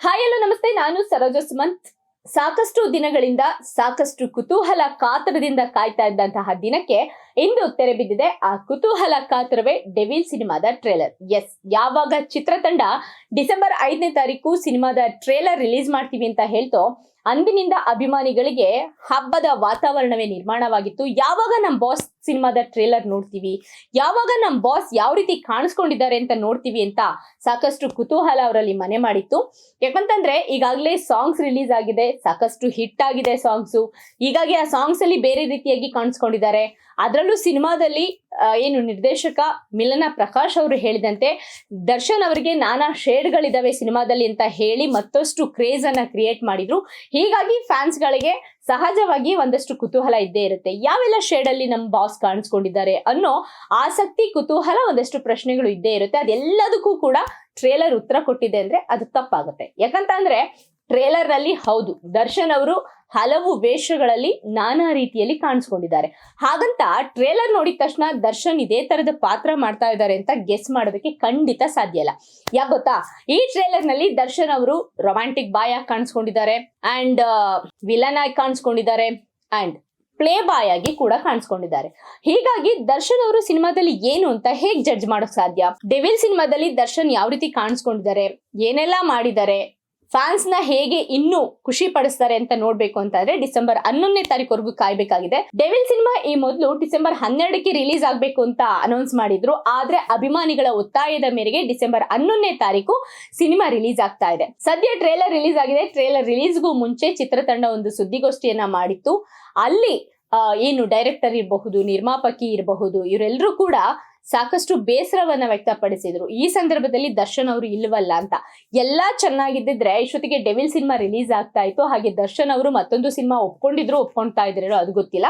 Hi hello ನಮಸ್ತೆ, ನಾನು ಸರೋಜ ಸುಮಂತ್. ಸಾಕಷ್ಟು ದಿನಗಳಿಂದ ಸಾಕಷ್ಟು ಕುತೂಹಲ ಕಾತರದಿಂದ ಕಾಯ್ತಾ ಇದ್ದಂತಹ ದಿನಕ್ಕೆ ಇಂದು ತೆರೆ ಬಿದ್ದಿದೆ. ಆ ಕುತೂಹಲ ಕಾತರವೇ ಡೆವಿಲ್ ಸಿನಿಮಾದ ಟ್ರೇಲರ್. ಎಸ್, ಯಾವಾಗ ಚಿತ್ರತಂಡ ಡಿಸೆಂಬರ್ 5ನೇ ತಾರೀಕು ಸಿನಿಮಾದ ಟ್ರೇಲರ್ ರಿಲೀಸ್ ಮಾಡ್ತೀವಿ ಅಂತ ಹೇಳ್ತೋ ಅಂದಿನಿಂದ ಅಭಿಮಾನಿಗಳಿಗೆ ಹಬ್ಬದ ವಾತಾವರಣವೇ ನಿರ್ಮಾಣವಾಗಿತ್ತು. ಯಾವಾಗ ನಮ್ ಬಾಸ್ ಸಿನಿಮಾದ ಟ್ರೇಲರ್ ನೋಡ್ತೀವಿ, ಯಾವಾಗ ನಮ್ ಬಾಸ್ ಯಾವ ರೀತಿ ಕಾಣಿಸ್ಕೊಂಡಿದ್ದಾರೆ ಅಂತ ನೋಡ್ತೀವಿ ಅಂತ ಸಾಕಷ್ಟು ಕುತೂಹಲ ಅವರಲ್ಲಿ ಮನೆ ಮಾಡಿತ್ತು. ಯಾಕಂತಂದ್ರೆ ಈಗಾಗಲೇ ಸಾಂಗ್ಸ್ ರಿಲೀಸ್ ಆಗಿದೆ, ಸಾಕಷ್ಟು ಹಿಟ್ ಆಗಿದೆ ಸಾಂಗ್ಸು. ಹೀಗಾಗಿ ಆ ಸಾಂಗ್ಸ್ ಅಲ್ಲಿ ಬೇರೆ ರೀತಿಯಾಗಿ ಕಾಣಿಸ್ಕೊಂಡಿದ್ದಾರೆ. ಅದರಲ್ಲೂ ಸಿನಿಮಾದಲ್ಲಿ ಏನು ನಿರ್ದೇಶಕ ಮಿಲನ ಪ್ರಕಾಶ್ ಅವರು ಹೇಳಿದಂತೆ ದರ್ಶನ್ ಅವರಿಗೆ ನಾನಾ ಶೇಡ್ಗಳಿದಾವೆ ಸಿನಿಮಾದಲ್ಲಿ ಅಂತ ಹೇಳಿ ಮತ್ತಷ್ಟು ಕ್ರೇಜ್ ಅನ್ನ ಕ್ರಿಯೇಟ್ ಮಾಡಿದ್ರು. ಹೀಗಾಗಿ ಫ್ಯಾನ್ಸ್ ಗಳಿಗೆ ಸಹಜವಾಗಿ ಒಂದಷ್ಟು ಕುತೂಹಲ ಇದ್ದೇ ಇರುತ್ತೆ. ಯಾವೆಲ್ಲ ಶೇಡ್ ಅಲ್ಲಿ ನಮ್ಮ ಬಾಸ್ ಕಾಣಿಸ್ಕೊಂಡಿದ್ದಾರೆ ಅನ್ನೋ ಆಸಕ್ತಿ, ಕುತೂಹಲ, ಒಂದಷ್ಟು ಪ್ರಶ್ನೆಗಳು ಇದ್ದೇ ಇರುತ್ತೆ. ಅದೆಲ್ಲದಕ್ಕೂ ಕೂಡ ಟ್ರೇಲರ್ ಉತ್ತರ ಕೊಟ್ಟಿದೆ ಅಂದ್ರೆ ಅದು ತಪ್ಪಾಗುತ್ತೆ. ಯಾಕಂತಂದ್ರೆ ಟ್ರೇಲರ್ ನಲ್ಲಿ ಹೌದು, ದರ್ಶನ್ ಅವರು ಹಲವು ವೇಷಗಳಲ್ಲಿ ನಾನಾ ರೀತಿಯಲ್ಲಿ ಕಾಣಿಸ್ಕೊಂಡಿದ್ದಾರೆ. ಹಾಗಂತ ಟ್ರೇಲರ್ ನೋಡಿದ ತಕ್ಷಣ ದರ್ಶನ್ ಇದೇ ತರದ ಪಾತ್ರ ಮಾಡ್ತಾ ಇದ್ದಾರೆ ಅಂತ ಗೆಸ್ ಮಾಡೋದಕ್ಕೆ ಖಂಡಿತ ಸಾಧ್ಯ ಇಲ್ಲ. ಯಾಕೆ ಗೊತ್ತಾ, ಈ ಟ್ರೇಲರ್ ನಲ್ಲಿ ದರ್ಶನ್ ಅವರು ರೊಮ್ಯಾಂಟಿಕ್ ಬಾಯ್ ಆಗಿ ಕಾಣಿಸ್ಕೊಂಡಿದ್ದಾರೆ, ಅಂಡ್ ವಿಲನ್ ಆಗಿ ಕಾಣಿಸ್ಕೊಂಡಿದ್ದಾರೆ, ಅಂಡ್ ಪ್ಲೇ ಬಾಯ್ ಆಗಿ ಕೂಡ ಕಾಣಿಸ್ಕೊಂಡಿದ್ದಾರೆ. ಹೀಗಾಗಿ ದರ್ಶನ್ ಅವರು ಸಿನಿಮಾದಲ್ಲಿ ಏನು ಅಂತ ಹೇಗ್ ಜಡ್ಜ್ ಮಾಡೋಕ್ ಸಾಧ್ಯ? ಡೆವಿಲ್ ಸಿನಿಮಾದಲ್ಲಿ ದರ್ಶನ್ ಯಾವ ರೀತಿ ಕಾಣಿಸ್ಕೊಂಡಿದ್ದಾರೆ, ಏನೆಲ್ಲಾ ಮಾಡಿದ್ದಾರೆ, ಫ್ಯಾನ್ಸ್ ನ ಹೇಗೆ ಇನ್ನೂ ಖುಷಿ ಪಡಿಸ್ತಾರೆ ಅಂತ ನೋಡ್ಬೇಕು ಅಂತಂದ್ರೆ ಡಿಸೆಂಬರ್ 11ನೇ ತಾರೀಕುವರೆಗೂ ಕಾಯ್ಬೇಕಾಗಿದೆ. ಡೆವಿಲ್ ಸಿನಿಮಾ ಈ ಮೊದಲು ಡಿಸೆಂಬರ್ 12ಕ್ಕೆ ರಿಲೀಸ್ ಆಗ್ಬೇಕು ಅಂತ ಅನೌನ್ಸ್ ಮಾಡಿದ್ರು. ಆದ್ರೆ ಅಭಿಮಾನಿಗಳ ಒತ್ತಾಯದ ಮೇರೆಗೆ ಡಿಸೆಂಬರ್ 11ನೇ ತಾರೀಕು ಸಿನಿಮಾ ರಿಲೀಸ್ ಆಗ್ತಾ ಇದೆ. ಸದ್ಯ ಟ್ರೇಲರ್ ರಿಲೀಸ್ ಆಗಿದೆ. ಟ್ರೇಲರ್ ರಿಲೀಸ್ಗೂ ಮುಂಚೆ ಚಿತ್ರತಂಡ ಒಂದು ಸುದ್ದಿಗೋಷ್ಠಿಯನ್ನ ಮಾಡಿತ್ತು. ಅಲ್ಲಿ ಏನು ಡೈರೆಕ್ಟರ್ ಇರಬಹುದು, ನಿರ್ಮಾಪಕಿ ಇರಬಹುದು, ಇವರೆಲ್ಲರೂ ಕೂಡ ಸಾಕಷ್ಟು ಬೇಸರವನ್ನ ವ್ಯಕ್ತಪಡಿಸಿದ್ರು. ಈ ಸಂದರ್ಭದಲ್ಲಿ ದರ್ಶನ್ ಅವರು ಇಲ್ವಲ್ಲ ಅಂತ. ಎಲ್ಲಾ ಚೆನ್ನಾಗಿದ್ದಿದ್ರೆ ಇಷ್ಟೊತ್ತಿಗೆ ಡೆವಿಲ್ ಸಿನಿಮಾ ರಿಲೀಸ್ ಆಗ್ತಾ ಇತ್ತು. ಹಾಗೆ ದರ್ಶನ್ ಅವರು ಮತ್ತೊಂದು ಸಿನಿಮಾ ಒಪ್ಕೊಳ್ತಾ ಇದ್ರೇನೋ ಅದು ಗೊತ್ತಿಲ್ಲ.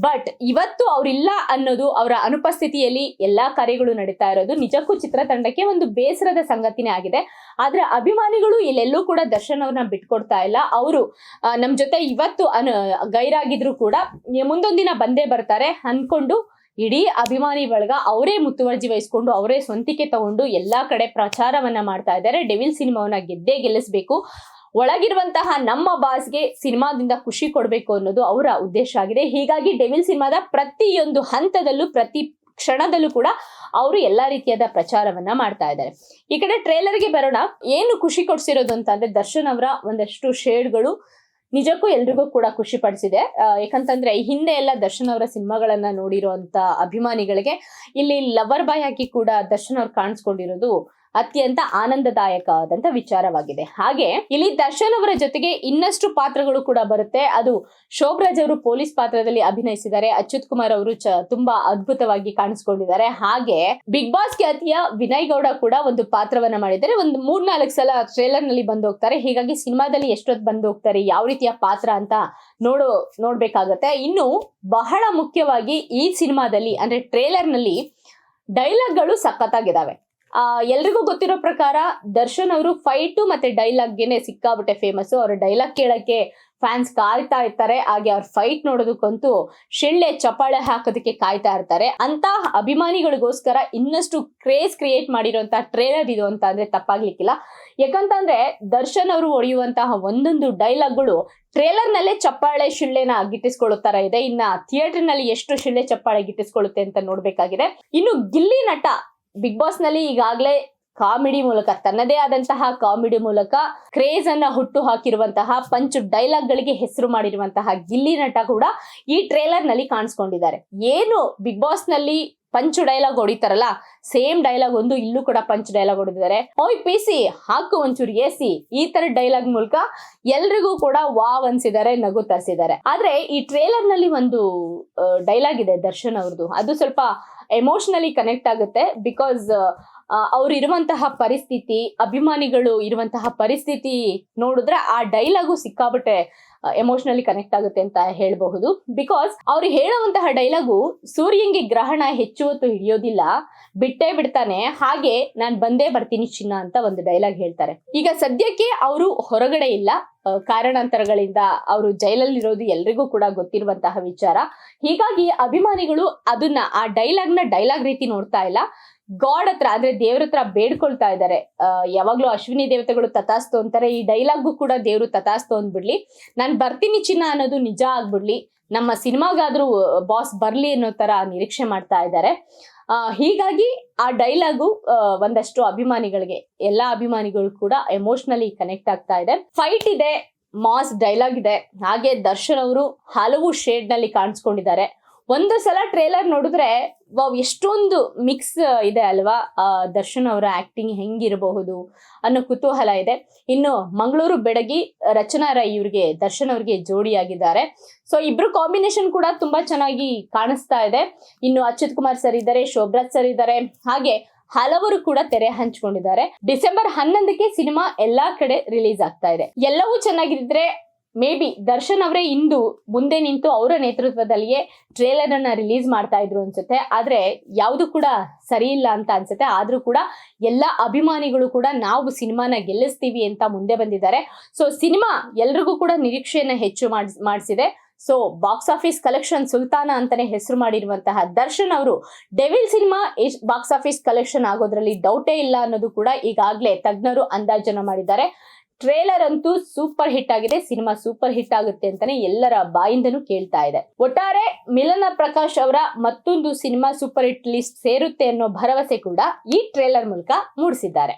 ಬಟ್ ಇವತ್ತು ಅವ್ರಿಲ್ಲ ಅನ್ನೋದು, ಅವರ ಅನುಪಸ್ಥಿತಿಯಲ್ಲಿ ಎಲ್ಲಾ ಕಾರ್ಯಗಳು ನಡೀತಾ ಇರೋದು ನಿಜಕ್ಕೂ ಚಿತ್ರತಂಡಕ್ಕೆ ಒಂದು ಬೇಸರದ ಸಂಗತಿನೇ ಆಗಿದೆ. ಆದ್ರೆ ಅಭಿಮಾನಿಗಳು ಇಲ್ಲೆಲ್ಲೂ ಕೂಡ ದರ್ಶನ್ ಅವ್ರನ್ನ ಬಿಟ್ಕೊಡ್ತಾ ಇಲ್ಲ. ಅವರು ನಮ್ ಜೊತೆ ಇವತ್ತು ಗೈರಾಗಿದ್ರು ಕೂಡ ಮುಂದೊಂದ್ ದಿನ ಬಂದೇ ಬರ್ತಾರೆ ಅನ್ಕೊಂಡು ಇಡೀ ಅಭಿಮಾನಿ ಬಳಗ ಅವರೇ ಮುತುವರ್ಜಿ ವಹಿಸ್ಕೊಂಡು ಅವರೇ ಸ್ವಂತಿಕೆ ತಗೊಂಡು ಎಲ್ಲಾ ಕಡೆ ಪ್ರಚಾರವನ್ನ ಮಾಡ್ತಾ ಇದ್ದಾರೆ. ಡೆವಿಲ್ ಸಿನಿಮಾವನ್ನ ಗೆದ್ದೇ ಗೆಲ್ಲಿಸ್ಬೇಕು, ಒಳಗಿರುವಂತಹ ನಮ್ಮ ಬಾಸ್ಗೆ ಸಿನಿಮಾದಿಂದ ಖುಷಿ ಕೊಡ್ಬೇಕು ಅನ್ನೋದು ಅವರ ಉದ್ದೇಶ ಆಗಿದೆ. ಹೀಗಾಗಿ ಡೆವಿಲ್ ಸಿನಿಮಾದ ಪ್ರತಿಯೊಂದು ಹಂತದಲ್ಲೂ, ಪ್ರತಿ ಕ್ಷಣದಲ್ಲೂ ಕೂಡ ಅವರು ಎಲ್ಲಾ ರೀತಿಯಾದ ಪ್ರಚಾರವನ್ನ ಮಾಡ್ತಾ ಇದ್ದಾರೆ. ಈ ಕಡೆ ಟ್ರೇಲರ್ಗೆ ಬರೋಣ. ಏನು ಖುಷಿ ಕೊಡ್ಸಿರೋದು ಅಂತ ಅಂದ್ರೆ ದರ್ಶನ್ ಅವರ ಒಂದಷ್ಟು ಶೇಡ್ಗಳು ನಿಜಕ್ಕೂ ಎಲ್ರಿಗೂ ಕೂಡ ಖುಷಿ ಪಡಿಸಿದೆ. ಯಾಕಂತಂದ್ರೆ ಹಿಂದೆ ಎಲ್ಲ ದರ್ಶನ್ ಅವರ ಸಿನಿಮಾಗಳನ್ನ ನೋಡಿರುವಂತ ಅಭಿಮಾನಿಗಳಿಗೆ ಇಲ್ಲಿ ಲವರ್ ಬಾಯ್ ಆಗಿ ಕೂಡ ದರ್ಶನ್ ಅವ್ರು ಕಾಣಿಸ್ಕೊಂಡಿರೋದು ಅತ್ಯಂತ ಆನಂದದಾಯಕವಾದಂತ ವಿಚಾರವಾಗಿದೆ. ಹಾಗೆ ಇಲ್ಲಿ ದರ್ಶನ್ ಅವರ ಜೊತೆಗೆ ಇನ್ನಷ್ಟು ಪಾತ್ರಗಳು ಕೂಡ ಬರುತ್ತೆ. ಅದು ಶೋಭರಾಜ್ ಅವರು ಪೊಲೀಸ್ ಪಾತ್ರದಲ್ಲಿ ಅಭಿನಯಿಸಿದ್ದಾರೆ. ಅಚ್ಯುತ್ ಕುಮಾರ್ ಅವರು ತುಂಬಾ ಅದ್ಭುತವಾಗಿ ಕಾಣಿಸ್ಕೊಂಡಿದ್ದಾರೆ. ಹಾಗೆ ಬಿಗ್ ಬಾಸ್ ಖ್ಯಾತಿಯ ವಿನಯ್ ಗೌಡ ಕೂಡ ಒಂದು ಪಾತ್ರವನ್ನ ಮಾಡಿದ್ದಾರೆ. ಒಂದು 3-4 ಸಲ ಟ್ರೇಲರ್ ನಲ್ಲಿ ಬಂದು ಹೋಗ್ತಾರೆ. ಹೀಗಾಗಿ ಸಿನಿಮಾದಲ್ಲಿ ಎಷ್ಟೊತ್ತು ಬಂದು ಹೋಗ್ತಾರೆ, ಯಾವ ರೀತಿಯ ಪಾತ್ರ ಅಂತ ನೋಡ್ಬೇಕಾಗತ್ತೆ. ಇನ್ನು ಬಹಳ ಮುಖ್ಯವಾಗಿ ಈ ಸಿನಿಮಾದಲ್ಲಿ ಅಂದ್ರೆ ಟ್ರೇಲರ್ ನಲ್ಲಿ ಡೈಲಾಗ್ಗಳು ಸಖತ್ತಾಗಿದ್ದಾವೆ. ಎಲ್ರಿಗೂ ಗೊತ್ತಿರೋ ಪ್ರಕಾರ ದರ್ಶನ್ ಅವರು ಫೈಟು ಮತ್ತೆ ಡೈಲಾಗ್ಗೆನೆ ಸಿಕ್ಕಾಬಿಟ್ಟೆ ಫೇಮಸ್. ಅವ್ರ ಡೈಲಾಗ್ ಕೇಳಕ್ಕೆ ಫ್ಯಾನ್ಸ್ ಕಾಯ್ತಾ ಇರ್ತಾರೆ. ಹಾಗೆ ಅವ್ರ ಫೈಟ್ ನೋಡೋದಕ್ಕಂತೂ ಶಿಳ್ಳೆ ಚಪ್ಪಾಳೆ ಹಾಕೋದಕ್ಕೆ ಕಾಯ್ತಾ ಇರ್ತಾರೆ. ಅಂತ ಅಭಿಮಾನಿಗಳಿಗೋಸ್ಕರ ಇನ್ನಷ್ಟು ಕ್ರೇಜ್ ಕ್ರಿಯೇಟ್ ಮಾಡಿರುವಂತಹ ಟ್ರೇಲರ್ ಇದು ಅಂತ ಅಂದ್ರೆ ತಪ್ಪಾಗ್ಲಿಕ್ಕಿಲ್ಲ. ಯಾಕಂತಂದ್ರೆ ದರ್ಶನ್ ಅವರು ಹೊಡೆಯುವಂತಹ ಒಂದೊಂದು ಡೈಲಾಗ್ಗಳು ಟ್ರೇಲರ್ ನಲ್ಲೇ ಚಪ್ಪಾಳೆ ಶಿಳ್ಳೆನ ಗಿಟ್ಟಿಸ್ಕೊಳ್ಳೋ ತರ ಇದೆ. ಇನ್ನ ಥಿಯೇಟರ್ ನಲ್ಲಿ ಎಷ್ಟು ಶಿಳ್ಳೆ ಚಪ್ಪಾಳೆ ಗಿಟ್ಟಿಸ್ಕೊಳ್ಳುತ್ತೆ ಅಂತ ನೋಡ್ಬೇಕಾಗಿದೆ. ಇನ್ನು ಗಿಲ್ಲಿ ನಟ ಬಿಗ್ ಬಾಸ್ ನಲ್ಲಿ ಈಗಾಗಲೇ ಕಾಮಿಡಿ ಮೂಲಕ, ತನ್ನದೇ ಆದಂತಹ ಕಾಮಿಡಿ ಮೂಲಕ ಕ್ರೇಜ್ ಅನ್ನ ಹುಟ್ಟು ಹಾಕಿರುವಂತಹ ಪಂಚ್ ಡೈಲಾಗ್ ಗಳಿಗೆ ಹೆಸರು ಮಾಡಿರುವಂತಹ ಗಿಲ್ಲಿ ನಟ ಕೂಡ ಈ ಟ್ರೇಲರ್ ನಲ್ಲಿ ಕಾಣಿಸ್ಕೊಂಡಿದ್ದಾರೆ. ಏನು ಬಿಗ್ ಬಾಸ್ ನಲ್ಲಿ ಪಂಚ್ ಡೈಲಾಗ್ ಹೊಡಿತಾರಲ್ಲ, ಸೇಮ್ ಡೈಲಾಗ್ ಒಂದು ಇಲ್ಲೂ ಕೂಡ ಪಂಚ್ ಡೈಲಾಗ್ ಹೊಡೆದಿದ್ದಾರೆ. ಓಯ್ ಪಿಸಿ ಹಾಕು ಒಂಚೂರು ಎಸಿ, ಈ ತರ ಡೈಲಾಗ್ ಮೂಲಕ ಎಲ್ರಿಗೂ ಕೂಡ ವಾವ್ ಅನ್ಸಿದ್ದಾರೆ, ನಗು ತರಿಸಿದ್ದಾರೆ. ಆದ್ರೆ ಈ ಟ್ರೇಲರ್ ನಲ್ಲಿ ಒಂದು ಡೈಲಾಗ್ ಇದೆ ದರ್ಶನ್ ಅವ್ರದ್ದು, ಅದು ಸ್ವಲ್ಪ ಎಮೋಷನಲಿ ಕನೆಕ್ಟ್ ಆಗುತ್ತೆ. ಬಿಕಾಸ್ ಅವ್ರು ಇರುವಂತಹ ಪರಿಸ್ಥಿತಿ, ಅಭಿಮಾನಿಗಳು ಇರುವಂತಹ ಪರಿಸ್ಥಿತಿ ನೋಡಿದ್ರೆ ಆ ಡೈಲಾಗು ಸಿಕ್ಕಾಬಿಟ್ಟೆ ಎಮೋಷನಲಿ ಕನೆಕ್ಟ್ ಆಗುತ್ತೆ ಅಂತ ಹೇಳಬಹುದು. ಬಿಕಾಸ್ ಅವ್ರು ಹೇಳುವಂತಹ ಡೈಲಾಗು ಸೂರ್ಯಂಗೆ ಗ್ರಹಣ ಹೆಚ್ಚು ಹೊತ್ತು ಹಿಡಿಯೋದಿಲ್ಲ, ಬಿಟ್ಟೇ ಬಿಡ್ತಾನೆ, ಹಾಗೆ ನಾನ್ ಬಂದೇ ಬರ್ತೀನಿ ಚಿನ್ನ ಅಂತ ಒಂದು ಡೈಲಾಗ್ ಹೇಳ್ತಾರೆ. ಈಗ ಸದ್ಯಕ್ಕೆ ಅವರು ಹೊರಗಡೆ ಇಲ್ಲ, ಕಾರಣಾಂತರಗಳಿಂದ ಅವರು ಜೈಲಲ್ಲಿರೋದು ಎಲ್ರಿಗೂ ಕೂಡ ಗೊತ್ತಿರುವಂತಹ ವಿಚಾರ. ಹೀಗಾಗಿ ಅಭಿಮಾನಿಗಳು ಅದನ್ನ ಆ ಡೈಲಾಗ್ ರೀತಿ ನೋಡ್ತಾ ಇಲ್ಲ. ಗಾಡ್ ಹತ್ರ ಅಂದ್ರೆ ದೇವ್ರ ಹತ್ರ ಬೇಡ್ಕೊಳ್ತಾ ಇದ್ದಾರೆ. ಯಾವಾಗ್ಲೂ ಅಶ್ವಿನಿ ದೇವತೆಗಳು ತಥಾಸ್ತು ಅಂತಾರೆ, ಈ ಡೈಲಾಗು ಕೂಡ ದೇವ್ರು ತಥಾಸ್ತು ಅಂದ್ಬಿಡ್ಲಿ, ನಾನ್ ಬರ್ತೀನಿ ಚಿನ್ನ ಅನ್ನೋದು ನಿಜ ಆಗ್ಬಿಡ್ಲಿ, ನಮ್ಮ ಸಿನಿಮಾಗಾದ್ರೂ ಬಾಸ್ ಬರ್ಲಿ ಅನ್ನೋ ತರ ನಿರೀಕ್ಷೆ ಮಾಡ್ತಾ ಇದ್ದಾರೆ. ಹೀಗಾಗಿ ಆ ಡೈಲಾಗು ಒಂದಷ್ಟು ಅಭಿಮಾನಿಗಳಿಗೆ, ಎಲ್ಲಾ ಅಭಿಮಾನಿಗಳು ಕೂಡ ಎಮೋಷನಲಿ ಕನೆಕ್ಟ್ ಆಗ್ತಾ ಇದೆ. ಫೈಟ್ ಇದೆ, ಮಾಸ್ ಡೈಲಾಗ್ ಇದೆ, ಹಾಗೆ ದರ್ಶನ್ ಅವರು ಹಲವು ಶೇಡ್ ನಲ್ಲಿ ಕಾಣಿಸ್ಕೊಂಡಿದ್ದಾರೆ. ಒಂದು ಸಲ ಟ್ರೇಲರ್ ನೋಡಿದ್ರೆ ವಾವ್ ಎಷ್ಟೊಂದು ಮಿಕ್ಸ್ ಇದೆ ಅಲ್ವಾ, ದರ್ಶನ್ ಅವರ ಆಕ್ಟಿಂಗ್ ಹೆಂಗಿರಬಹುದು ಅನ್ನೋ ಕುತೂಹಲ ಇದೆ. ಇನ್ನು ಮಂಗಳೂರು ಬೆಡಗಿ ರಚನಾ ರೈ ಇವ್ರಿಗೆ ದರ್ಶನ್ ಅವ್ರಿಗೆ ಜೋಡಿಯಾಗಿದ್ದಾರೆ. ಸೊ ಇಬ್ರು ಕಾಂಬಿನೇಷನ್ ಕೂಡ ತುಂಬಾ ಚೆನ್ನಾಗಿ ಕಾಣಿಸ್ತಾ ಇದೆ. ಇನ್ನು ಅಚ್ಯುತ್ ಕುಮಾರ್ ಸರ್ ಇದ್ದಾರೆ, ಶೋಭ್ರಾಜ್ ಸರ್ ಇದ್ದಾರೆ, ಹಾಗೆ ಹಲವರು ಕೂಡ ತೆರೆ ಹಂಚಿಕೊಂಡಿದ್ದಾರೆ. ಡಿಸೆಂಬರ್ 11ಕ್ಕೆ ಸಿನಿಮಾ ಎಲ್ಲಾ ಕಡೆ ರಿಲೀಸ್ ಆಗ್ತಾ ಇದೆ. ಎಲ್ಲವೂ ಚೆನ್ನಾಗಿದ್ರೆ ಮೇ ಬಿ ದರ್ಶನ್ ಅವರೇ ಇಂದು ಮುಂದೆ ನಿಂತು ಅವರ ನೇತೃತ್ವದಲ್ಲಿಯೇ ಟ್ರೇಲರ್ ಅನ್ನ ರಿಲೀಸ್ ಮಾಡ್ತಾ ಇದ್ರು ಅನ್ಸುತ್ತೆ. ಆದ್ರೆ ಯಾವುದು ಕೂಡ ಸರಿ ಇಲ್ಲ ಅಂತ ಅನ್ಸುತ್ತೆ. ಆದ್ರೂ ಕೂಡ ಎಲ್ಲ ಅಭಿಮಾನಿಗಳು ಕೂಡ ನಾವು ಸಿನಿಮಾನ ಗೆಲ್ಲಿಸ್ತೀವಿ ಅಂತ ಮುಂದೆ ಬಂದಿದ್ದಾರೆ. ಸೊ ಸಿನಿಮಾ ಎಲ್ರಿಗೂ ಕೂಡ ನಿರೀಕ್ಷೆಯನ್ನ ಹೆಚ್ಚು ಮಾಡಿಸಿದೆ. ಸೊ ಬಾಕ್ಸ್ ಆಫೀಸ್ ಕಲೆಕ್ಷನ್ ಸುಲ್ತಾನ ಅಂತಾನೆ ಹೆಸರು ಮಾಡಿರುವಂತಹ ದರ್ಶನ್ ಅವರು devil cinema box office collection ಆಗೋದ್ರಲ್ಲಿ ಡೌಟೇ ಇಲ್ಲ ಅನ್ನೋದು ಕೂಡ ಈಗಾಗಲೇ ತಜ್ಞರು ಅಂದಾಜನ ಮಾಡಿದ್ದಾರೆ. ಟ್ರೇಲರ್ ಅಂತೂ ಸೂಪರ್ ಹಿಟ್ ಆಗಿದೆ, ಸಿನಿಮಾ ಸೂಪರ್ ಹಿಟ್ ಆಗುತ್ತೆ ಅಂತಾನೆ ಎಲ್ಲರ ಬಾಯಿಂದನೂ ಕೇಳ್ತಾ ಇದೆ. ಒಟ್ಟಾರೆ ಮಿಲನ ಪ್ರಕಾಶ್ ಅವರ ಮತ್ತೊಂದು ಸಿನಿಮಾ ಸೂಪರ್ ಹಿಟ್ ಲಿಸ್ಟ್ ಸೇರುತ್ತೆ ಅನ್ನೋ ಭರವಸೆ ಕೂಡ ಈ ಟ್ರೇಲರ್ ಮೂಲಕ ಮೂಡಿಸಿದ್ದಾರೆ.